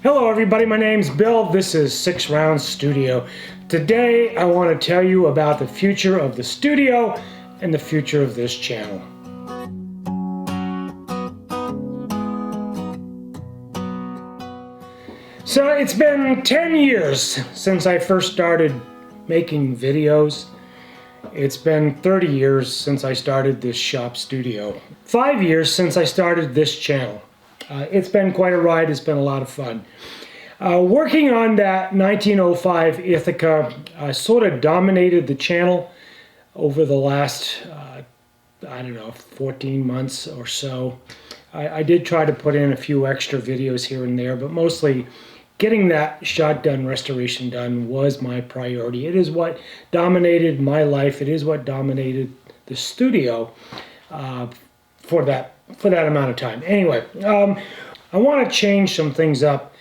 Hello everybody, my name's Bill. This is SixRounds Studio. Today I want to tell you about the future of the studio and the future of this channel. So it's been 10 years since I first started making videos. It's been 30 years since I started this shop studio. 5 years since I started this channel. It's been quite a ride. It's been a lot of fun. Working on that 1905 Ithaca sort of dominated the channel over the last, I don't know, 14 months or so. I did try to put in a few extra videos here and there, but mostly getting that shotgun restoration done was my priority. It is what dominated my life. It is what dominated the studio for that amount of time. Anyway, I want to change some things up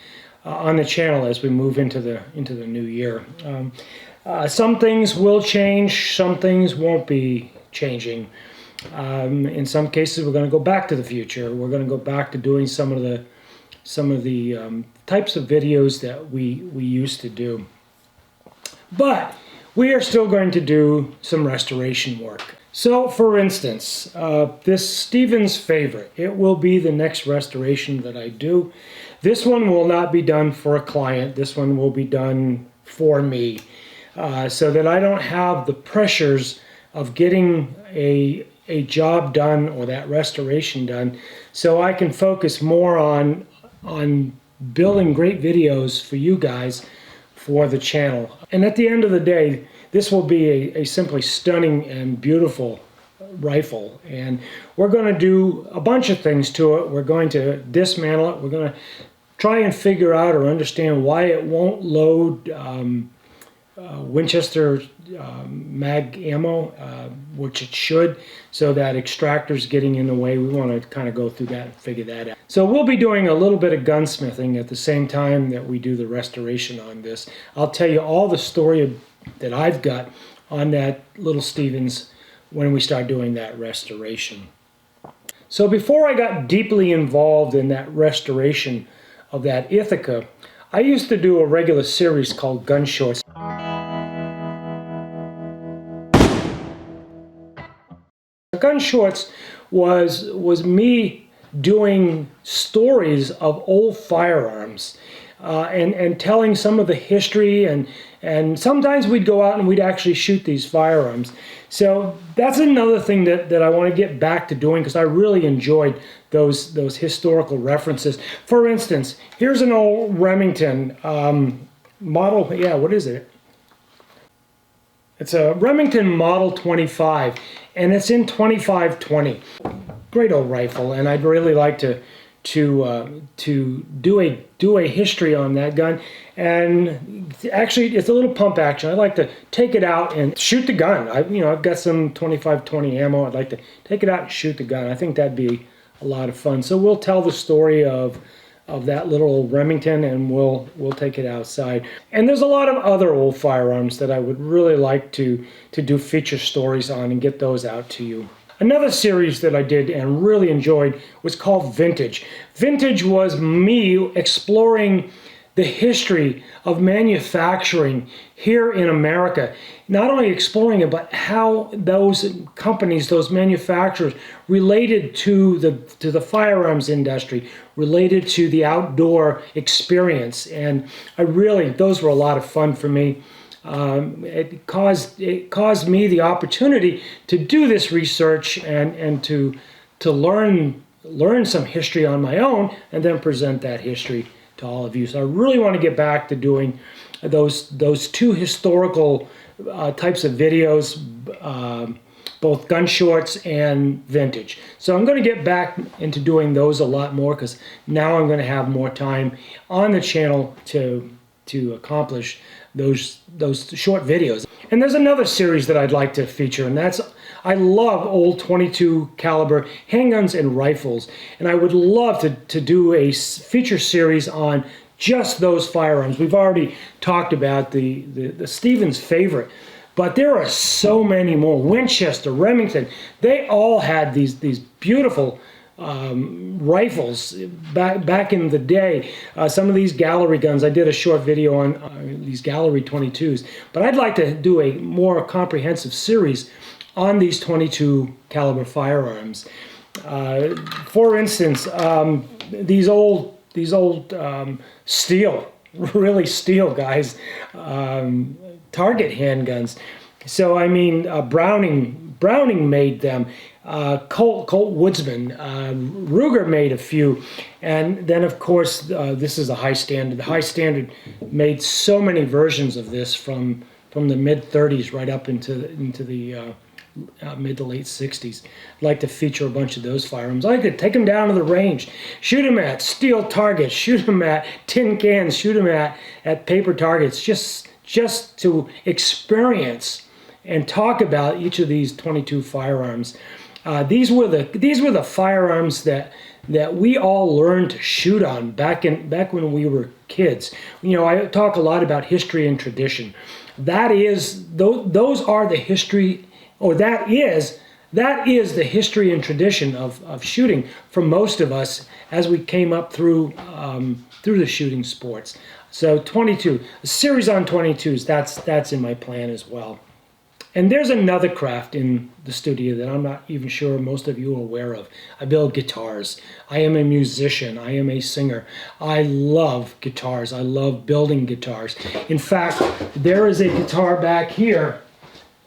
on the channel as we move into the new year. Some things will change, some things won't be changing. In some cases, we're going to go back to the future. We're going to go back to doing some of the types of videos that we used to do. But we are still going to do some restoration work. So, for instance, this Stevens favorite, it will be the next restoration that I do. This one will not be done for a client. This one will be done for me, so that I don't have the pressures of getting a job done or that restoration done, so I can focus more on building great videos for you guys for the channel. And at the end of the day, this will be a simply stunning and beautiful rifle, and we're going to do a bunch of things to it. We're going to dismantle it. We're going to try and figure out or understand why it won't load Winchester mag ammo, which it should, so that extractor's getting in the way. We want to kind of go through that and figure that out. So we'll be doing a little bit of gunsmithing at the same time that we do the restoration on this. I'll tell you all the story that I've got on that little Stevens when we start doing that restoration. So before I got deeply involved in that restoration of that Ithaca, I used to do a regular series called Gun Shorts. Gun Shorts was me doing stories of old firearms and telling some of the history, and sometimes we'd go out and we'd actually shoot these firearms. So that's another thing that I want to get back to doing, because I really enjoyed those historical references. For instance, here's an old Remington model. Yeah, what is it? It's a Remington Model 25, and it's in 25-20. Great old rifle, and I'd really like to do a history on that gun. And actually, it's a little pump action. I'd like to take it out and shoot the gun. I've got some 25-20 ammo. I'd like to take it out and shoot the gun. I think that'd be a lot of fun. So we'll tell the story of that little old Remington, and we'll take it outside. And there's a lot of other old firearms that I would really like to do feature stories on and get those out to you. Another series that I did and really enjoyed was called Vintage. Vintage was me exploring the history of manufacturing here in America. Not only exploring it, but how those companies, those manufacturers, related to the firearms industry, related to the outdoor experience. And those were a lot of fun for me. It caused me the opportunity to do this research and to learn some history on my own, and then present that history to all of you. So I really want to get back to doing those two historical types of videos, both Gun Shorts and Vintage. So I'm going to get back into doing those a lot more, because now I'm going to have more time on the channel to accomplish those short videos. And there's another series that I'd like to feature, and that's, I love old .22 caliber handguns and rifles, and I would love to do a feature series on just those firearms. We've already talked about the Stevens favorite, but there are so many more. Winchester, Remington, they all had these beautiful rifles back in the day. Some of these gallery guns, I did a short video on these gallery 22s, but I'd like to do a more comprehensive series on these 22 caliber firearms. For instance, these old steel, really steel guys, target handguns. So I mean, Browning made them. Colt Woodsman, Ruger made a few, and then of course this is a High Standard. The High Standard made so many versions of this from the mid 30s right up into the mid to late 60s. I'd like to feature a bunch of those firearms. I could take them down to the range, shoot them at steel targets, shoot them at tin cans, shoot them at paper targets, just to experience and talk about each of these 22 firearms. These were the firearms that we all learned to shoot on back when we were kids. You know, I talk a lot about history and tradition. Those are the history, or that is the history and tradition of shooting for most of us as we came up through the shooting sports. So 22, a series on 22s. That's in my plan as well. And there's another craft in the studio that I'm not even sure most of you are aware of. I build guitars. I am a musician. I am a singer. I love guitars. I love building guitars. In fact, there is a guitar back here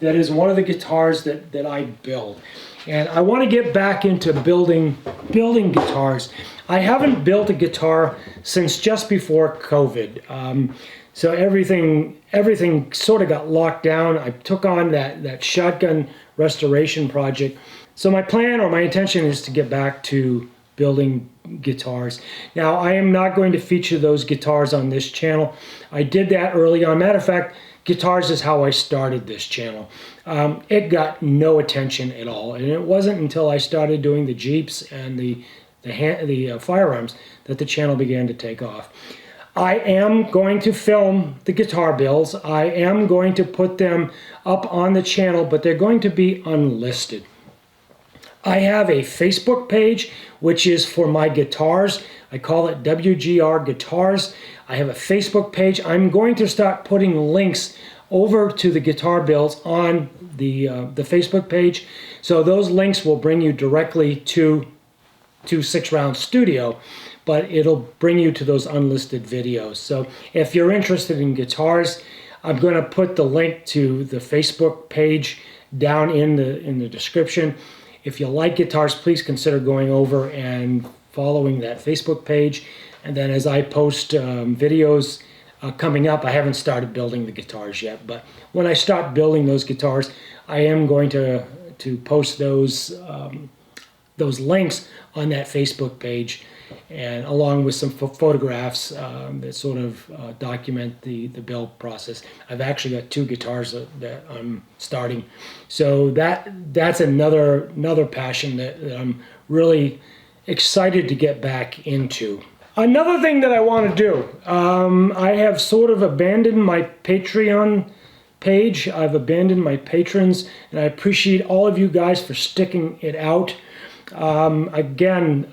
that is one of the guitars that I build. And I want to get back into building guitars. I haven't built a guitar since just before COVID. So everything sort of got locked down. I took on that shotgun restoration project. So my plan or my intention is to get back to building guitars. Now, I am not going to feature those guitars on this channel. I did that early on. Matter of fact, guitars is how I started this channel. It got no attention at all, and it wasn't until I started doing the Jeeps and the firearms that the channel began to take off. I am going to film the guitar builds. I am going to put them up on the channel, but they're going to be unlisted. I have a Facebook page, which is for my guitars. I call it WGR Guitars. I have a Facebook page. I'm going to start putting links over to the guitar builds on the Facebook page. So those links will bring you directly to SixRounds Studio, but it'll bring you to those unlisted videos. So if you're interested in guitars, I'm going to put the link to the Facebook page down in the description. If you like guitars, please consider going over and following that Facebook page. And then as I post videos coming up, I haven't started building the guitars yet, but when I start building those guitars, I am going to post those links on that Facebook page, and along with some photographs that sort of document the build process. I've actually got 2 guitars that I'm starting, so that's another passion that I'm really excited to get back into. Another thing that I want to do, I have sort of abandoned my Patreon page. I've abandoned my patrons, and I appreciate all of you guys for sticking it out. Again,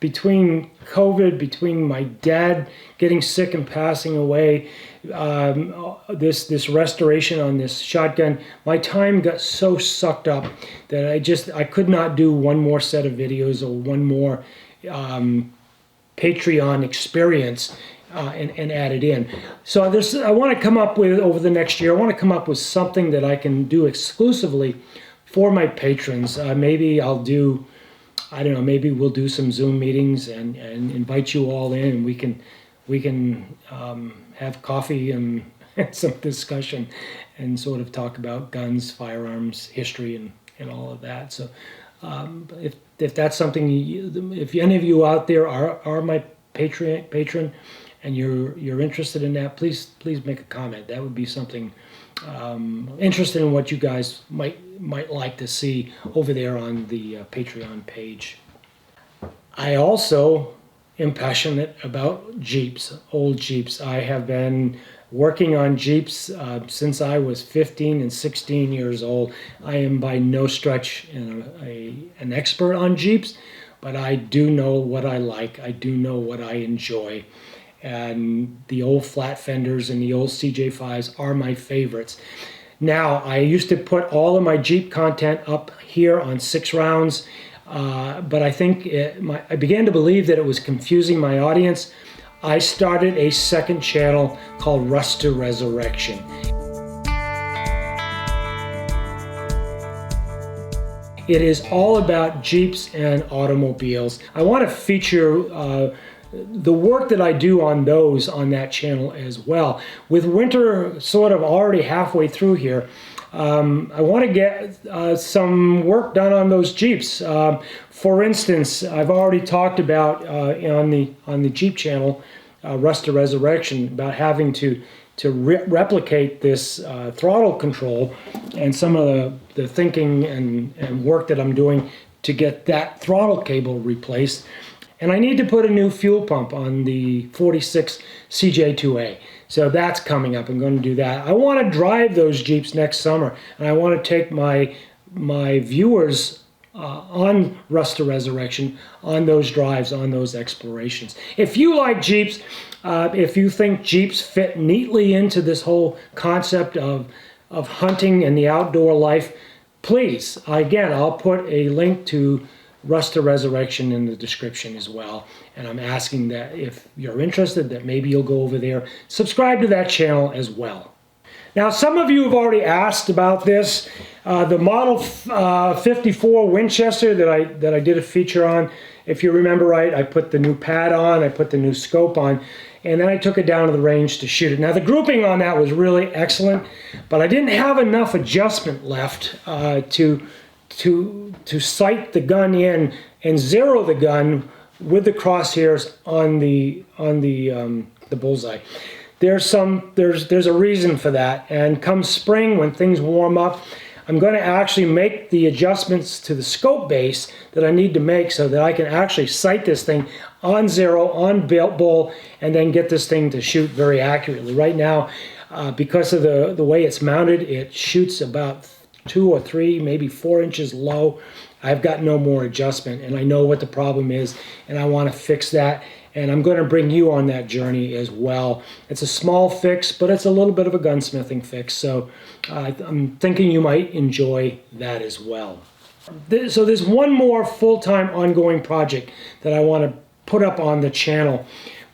between COVID, between my dad getting sick and passing away, this restoration on this shotgun, my time got so sucked up that I could not do one more set of videos or one more Patreon experience and add it in. So I want to come up with, over the next year, I want to come up with something that I can do exclusively for my patrons. Maybe I'll do, I don't know, maybe we'll do some Zoom meetings and invite you all in, and we can have coffee and some discussion and sort of talk about guns, firearms, history, and all of that. So if that's something, if any of you out there are my patron and you're interested in that, please make a comment. That would be something interested in what you guys might like to see over there on the Patreon page. I also am passionate about Jeeps, old Jeeps. I have been working on Jeeps since I was 15 and 16 years old. I am by no stretch an expert on Jeeps, but I do know what I like. I do know what I enjoy. And the old flat fenders and the old CJ5s are my favorites. Now, I used to put all of my Jeep content up here on SixRounds, but I think I began to believe that it was confusing my audience. I started a second channel called Rust to Resurrection. It is all about Jeeps and automobiles. I want to feature the work that I do on those on that channel as well. With winter sort of already halfway through here, I want to get some work done on those Jeeps. For instance, I've already talked about on the Jeep channel, Rust to Resurrection, about having to replicate this throttle control and some of the thinking and work that I'm doing to get that throttle cable replaced. And I need to put a new fuel pump on the 46 CJ2A. So that's coming up. I'm going to do that. I want to drive those Jeeps next summer, and I want to take my viewers on Rust to Resurrection on those drives, on those explorations. If you like Jeeps, if you think Jeeps fit neatly into this whole concept of hunting and the outdoor life, please, again, I'll put a link to Rust to Resurrection in the description as well. And I'm asking that if you're interested, that maybe you'll go over there, subscribe to that channel as well. Now, some of you have already asked about this. The Model 54 Winchester that I did a feature on, if you remember right, I put the new pad on, I put the new scope on, and then I took it down to the range to shoot it. Now, the grouping on that was really excellent, but I didn't have enough adjustment left to sight the gun in and zero the gun with the crosshairs on the bullseye. There's a reason for that, and come spring when things warm up, I'm going to actually make the adjustments to the scope base that I need to make so that I can actually sight this thing on zero, on bull, and then get this thing to shoot very accurately. Right now, because of the way it's mounted, it shoots about 2 or 3, maybe 4 inches low. I've got no more adjustment, and I know what the problem is, and I want to fix that, and I'm going to bring you on that journey as well. It's a small fix, but it's a little bit of a gunsmithing fix, so I'm thinking you might enjoy that as well. So there's one more full-time ongoing project that I want to put up on the channel,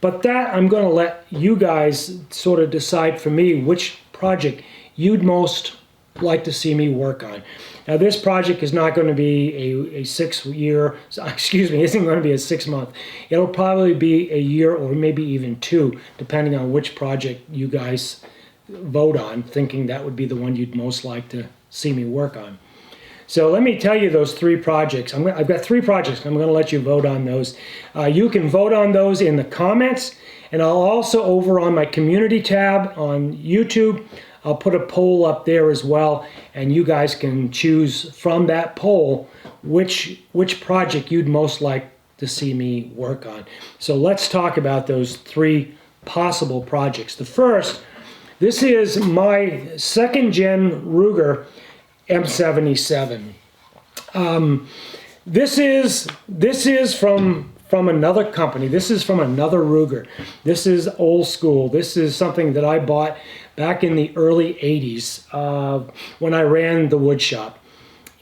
but that I'm going to let you guys sort of decide for me which project you'd most like to see me work on. Now, this project is not going to be a 6-year, excuse me, isn't going to be a 6-month. It'll probably be a year or maybe even 2, depending on which project you guys vote on, thinking that would be the one you'd most like to see me work on. So let me tell you those 3 projects. I've got 3 projects. I'm going to let you vote on those. You can vote on those in the comments, and I'll also, over on my community tab on YouTube, I'll put a poll up there as well, and you guys can choose from that poll which project you'd most like to see me work on. So let's talk about those 3 possible projects. The first, this is my 2nd gen Ruger M77. This is from another company. This is from another Ruger. This is old school. This is something that I bought back in the early 80s when I ran the wood shop.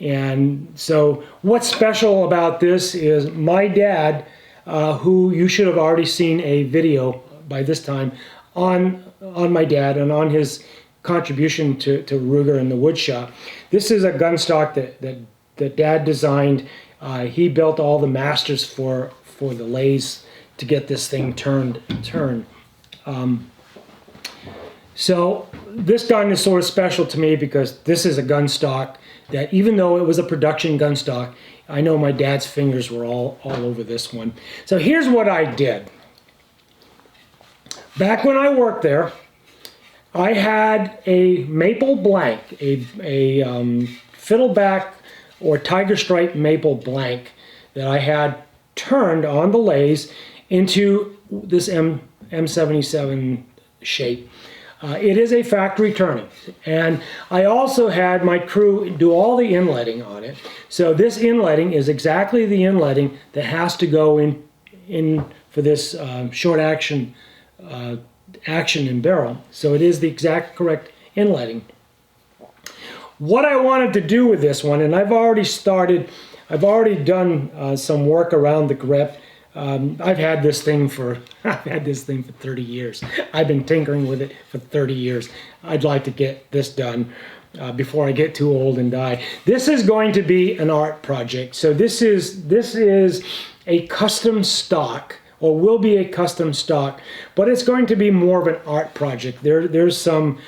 And so what's special about this is my dad, who you should have already seen a video by this time on my dad and on his contribution to Ruger and the wood shop. This is a gun stock that Dad designed. He built all the masters for the lathes to get this thing turned. So this gun is sort of special to me because this is a gun stock that, even though it was a production gun stock, I know my dad's fingers were all over this one. So here's what I did. Back when I worked there, I had a maple blank, a fiddleback or tiger stripe maple blank that I had turned on the lathe into this M77 shape. It is a factory turning, and I also had my crew do all the inletting on it. So this inletting is exactly the inletting that has to go in for this short action and barrel. So it is the exact correct inletting. What I wanted to do with this one, and I've already done some work around the grip. I've had this thing for 30 years. I've been tinkering with it for 30 years. I'd like to get this done before I get too old and die. This is going to be an art project. So this is a custom stock, or will be a custom stock, but it's going to be more of an art project. There is some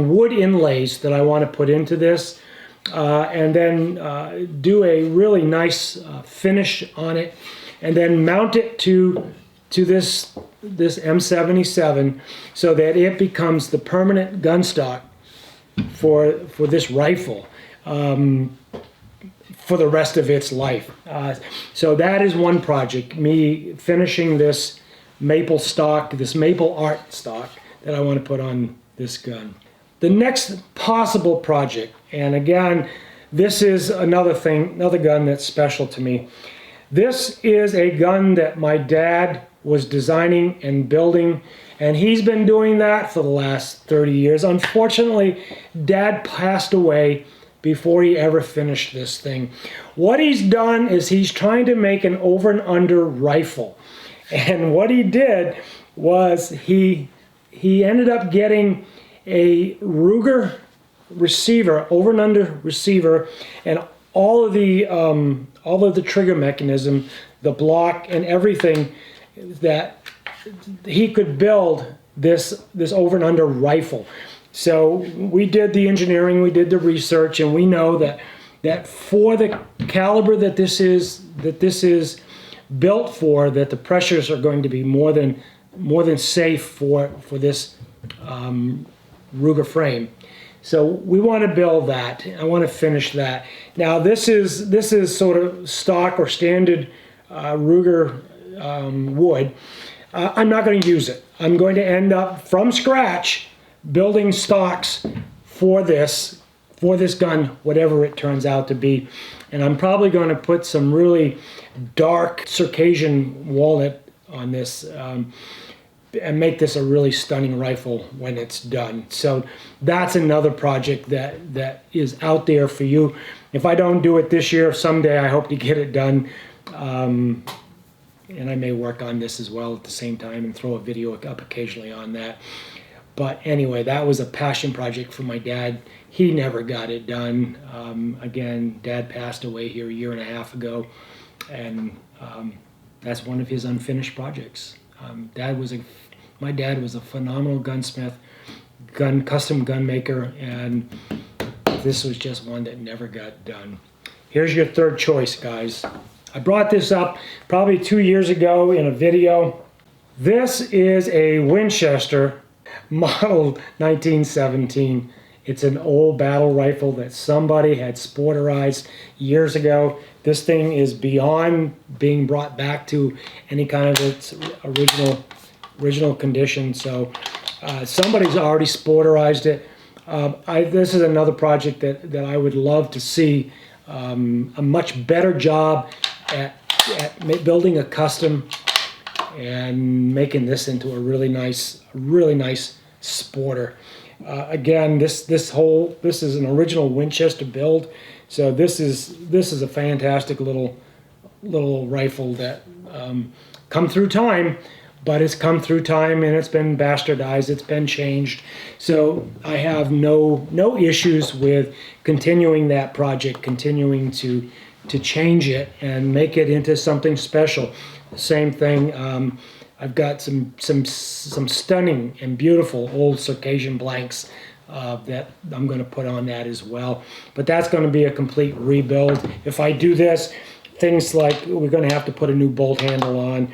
wood inlays that I want to put into this, and then do a really nice finish on it, and then mount it to this M77 so that it becomes the permanent gun stock for this rifle for the rest of its life. So that is one project, me finishing this maple stock, this maple art stock that I want to put on this gun. The next possible project, and again, this is another gun that's special to me. This is a gun that my dad was designing and building, and he's been doing that for the last 30 years. Unfortunately, Dad passed away before he ever finished this thing. What he's done is he's trying to make an over and under rifle. And what he did was he ended up getting a Ruger receiver, over and under receiver, and all of the trigger mechanism, the block and everything, that he could build this over and under rifle. So we did the engineering, we did the research, and we know that for the caliber that this is built for, that the pressures are going to be more than safe for this Ruger frame. So we want to build that. I want to finish that. Now this is sort of stock or standard Ruger wood. I'm not going to use it. I'm going to end up from scratch building stocks for this gun, whatever it turns out to be. And I'm probably going to put some really dark Circassian walnut on this, and make this a really stunning rifle when it's done. So that's another project that is out there for you. If I don't do it this year, someday I hope to get it done. And I may work on this as well at the same time and throw a video up occasionally on that. But anyway, that was a passion project for my dad. He never got it done. Again, Dad passed away here a year and a half ago, and that's one of his unfinished projects. My dad was a phenomenal gunsmith, custom gun maker, and this was just one that never got done. Here's your third choice, guys. I brought this up probably 2 years ago in a video. This is a Winchester Model 1917. It's an old battle rifle that somebody had sporterized years ago. This thing is beyond being brought back to any kind of its original condition. So somebody's already sporterized it. This is another project that I would love to see a much better job at building a custom and making this into a really nice sporter. Again, this is an original Winchester build, so this is a fantastic little rifle that come through time, but it's come through time and it's been bastardized, it's been changed. So I have no issues with continuing that project, continuing to change it and make it into something special. Same thing. I've got some stunning and beautiful old Circassian blanks that I'm going to put on that as well. But that's going to be a complete rebuild. If I do this, things like we're going to have to put a new bolt handle on,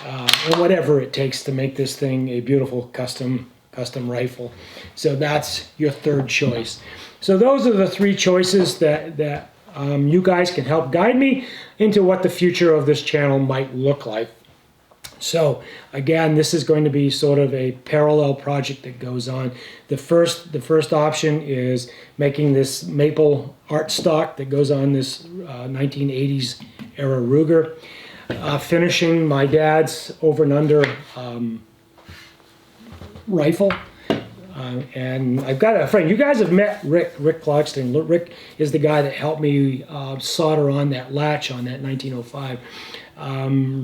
and whatever it takes to make this thing a beautiful custom rifle. So that's your third choice. So those are the three choices that you guys can help guide me into what the future of this channel might look like. So again, this is going to be sort of a parallel project that goes on. The first option is making this maple art stock that goes on this 1980s era Ruger. Finishing my dad's over and under rifle. And I've got a friend. You guys have met Rick Clarkston. Rick is the guy that helped me solder on that latch on that 1905.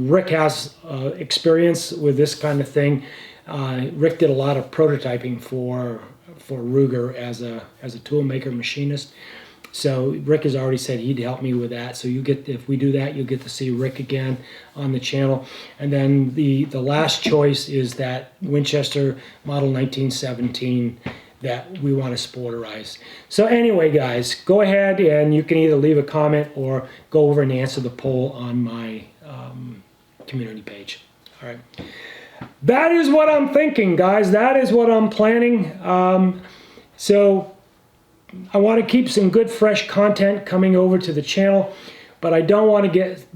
Rick has experience with this kind of thing. Rick did a lot of prototyping for Ruger as a tool maker machinist. So Rick has already said he'd help me with that. So if we do that, you'll get to see Rick again on the channel. And then the last choice is that Winchester Model 1917 that we want to sporterize. So anyway, guys, go ahead and you can either leave a comment or go over and answer the poll on my community page. All right. That is what I'm thinking, guys. That is what I'm planning. So I want to keep some good fresh content coming over to the channel, but I don't want to get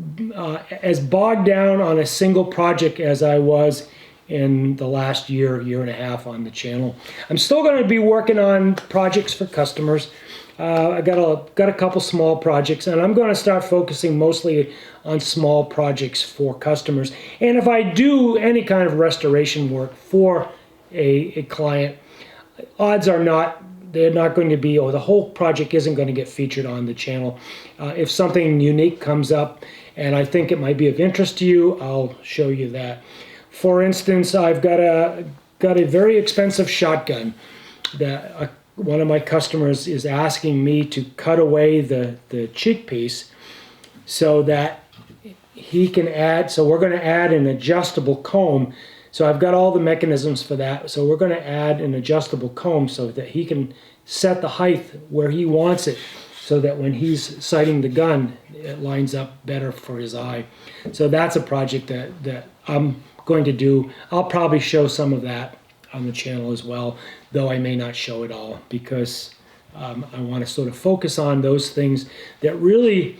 as bogged down on a single project as I was in the last year and a half on the channel. I'm still going to be working on projects for customers. I got a couple small projects, and I'm going to start focusing mostly on small projects for customers. And if I do any kind of restoration work for a client, odds are not they're not going to be, or the whole project isn't going to get featured on the channel. If something unique comes up and I think it might be of interest to you, I'll show you that. For instance, I've got a very expensive shotgun that one of my customers is asking me to cut away the cheek piece so that he can add, so we're going to add an adjustable comb. So I've got all the mechanisms for that. So we're going to add an adjustable comb so that he can set the height where he wants it so that when he's sighting the gun, it lines up better for his eye. So that's a project that I'm going to do. I'll probably show some of that on the channel as well, though I may not show it all because I want to sort of focus on those things that really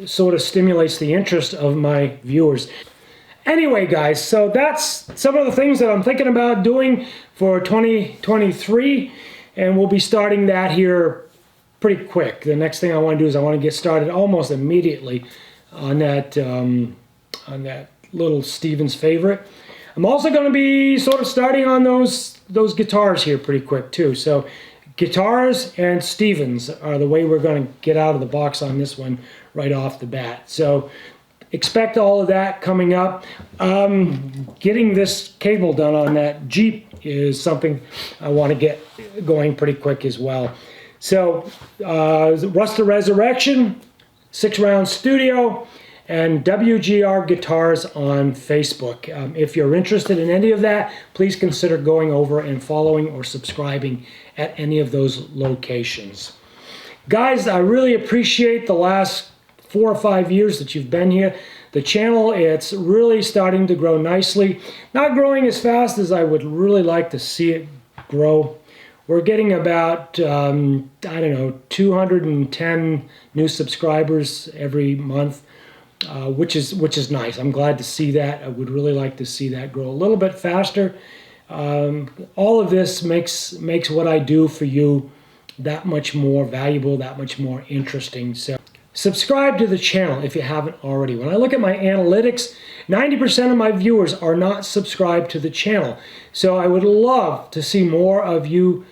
sort of stimulates the interest of my viewers. Anyway, guys, so that's some of the things that I'm thinking about doing for 2023, and we'll be starting that here pretty quick. The next thing I want to do is I want to get started almost immediately on that little Stevens favorite. I'm also going to be sort of starting on those guitars here pretty quick too. So guitars and Stevens are the way we're going to get out of the box on this one right off the bat. So expect all of that coming up. Getting this cable done on that Jeep is something I want to get going pretty quick as well. So Rust the Resurrection, 6Rounds Studio, and WGR Guitars on Facebook. If you're interested in any of that, please consider going over and following or subscribing at any of those locations. Guys, I really appreciate the last 4 or 5 years that you've been here. The channel, it's really starting to grow nicely. Not growing as fast as I would really like to see it grow. We're getting about, I don't know, 210 new subscribers every month, which is nice. I'm glad to see that. I would really like to see that grow a little bit faster. All of this makes what I do for you that much more valuable, that much more interesting. So subscribe to the channel if you haven't already. When I look at my analytics, 90% of my viewers are not subscribed to the channel. So I would love to see more of you.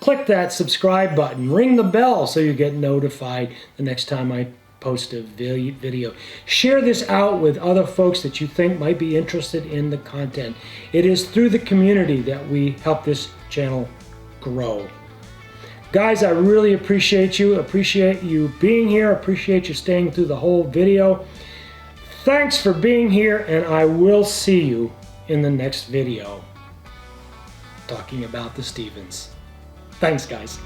Click that subscribe button, ring the bell so you get notified the next time I post a video. Share this out with other folks that you think might be interested in the content. It is through the community that we help this channel grow. Guys, I really appreciate you being here, appreciate you staying through the whole video. Thanks for being here, and I will see you in the next video talking about the Stevens. Thanks, guys.